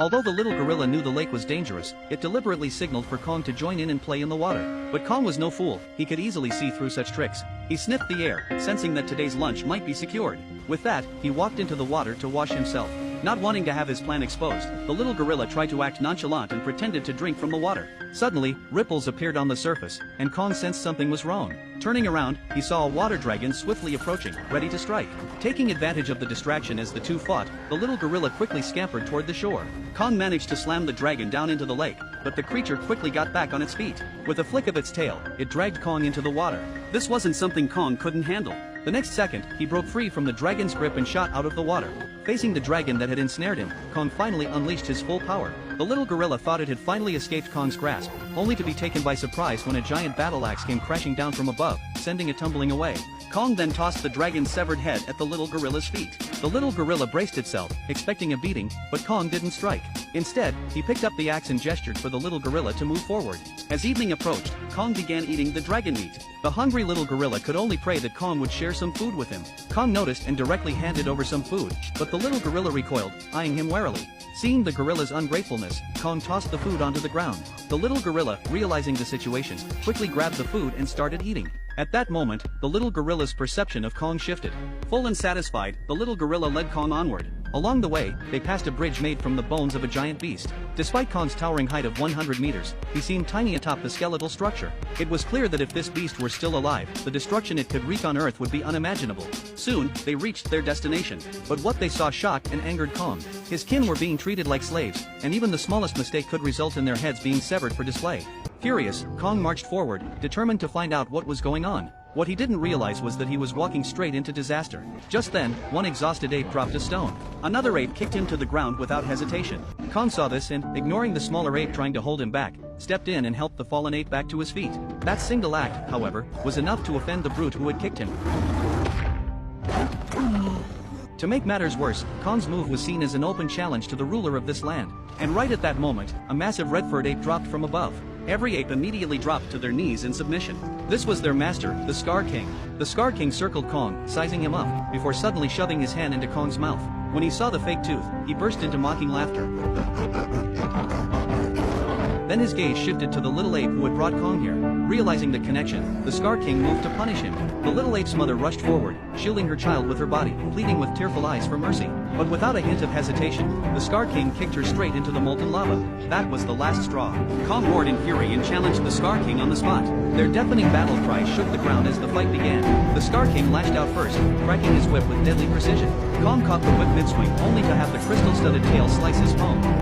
Although the little gorilla knew the lake was dangerous, it deliberately signaled for Kong to join in and play in the water. But Kong was no fool, he could easily see through such tricks. He sniffed the air, sensing that today's lunch might be secured. With that, he walked into the water to wash himself. Not wanting to have his plan exposed, the little gorilla tried to act nonchalant and pretended to drink from the water. Suddenly, ripples appeared on the surface, and Kong sensed something was wrong. Turning around, he saw a water dragon swiftly approaching, ready to strike. Taking advantage of the distraction as the two fought, the little gorilla quickly scampered toward the shore. Kong managed to slam the dragon down into the lake, but the creature quickly got back on its feet. With a flick of its tail, it dragged Kong into the water. This wasn't something Kong couldn't handle. The next second, he broke free from the dragon's grip and shot out of the water. Facing the dragon that had ensnared him, Kong finally unleashed his full power. The little gorilla thought it had finally escaped Kong's grasp, only to be taken by surprise when a giant battle axe came crashing down from above, sending it tumbling away. Kong then tossed the dragon's severed head at the little gorilla's feet. The little gorilla braced itself, expecting a beating, but Kong didn't strike. Instead, he picked up the axe and gestured for the little gorilla to move forward. As evening approached, Kong began eating the dragon meat. The hungry little gorilla could only pray that Kong would share some food with him. Kong noticed and directly handed over some food, but the little gorilla recoiled, eyeing him warily. Seeing the gorilla's ungratefulness, Kong tossed the food onto the ground. The little gorilla, realizing the situation, quickly grabbed the food and started eating. At that moment, the little gorilla's perception of Kong shifted. Full and satisfied, the little gorilla led Kong onward. Along the way, they passed a bridge made from the bones of a giant beast. Despite Kong's towering height of 100 meters, he seemed tiny atop the skeletal structure. It was clear that if this beast were still alive, the destruction it could wreak on Earth would be unimaginable. Soon, they reached their destination. But what they saw shocked and angered Kong. His kin were being treated like slaves, and even the smallest mistake could result in their heads being severed for display. Furious, Kong marched forward, determined to find out what was going on. What he didn't realize was that he was walking straight into disaster. Just then, one exhausted ape dropped a stone. Another ape kicked him to the ground without hesitation. Kong saw this and, ignoring the smaller ape trying to hold him back, stepped in and helped the fallen ape back to his feet. That single act, however, was enough to offend the brute who had kicked him. To make matters worse, Kong's move was seen as an open challenge to the ruler of this land. And right at that moment, a massive red-furred ape dropped from above. Every ape immediately dropped to their knees in submission. This was their master, the Scar King. The Scar King circled Kong, sizing him up, before suddenly shoving his hand into Kong's mouth. When he saw the fake tooth, he burst into mocking laughter. Then his gaze shifted to the little ape who had brought Kong here. Realizing the connection, the Scar King moved to punish him. The little ape's mother rushed forward, shielding her child with her body, pleading with tearful eyes for mercy. But without a hint of hesitation, the Scar King kicked her straight into the molten lava. That was the last straw. Kong roared in fury and challenged the Scar King on the spot. Their deafening battle cry shook the ground as the fight began. The Scar King lashed out first, cracking his whip with deadly precision. Kong caught the whip mid-swing, only to have the crystal-studded tail slice his palm.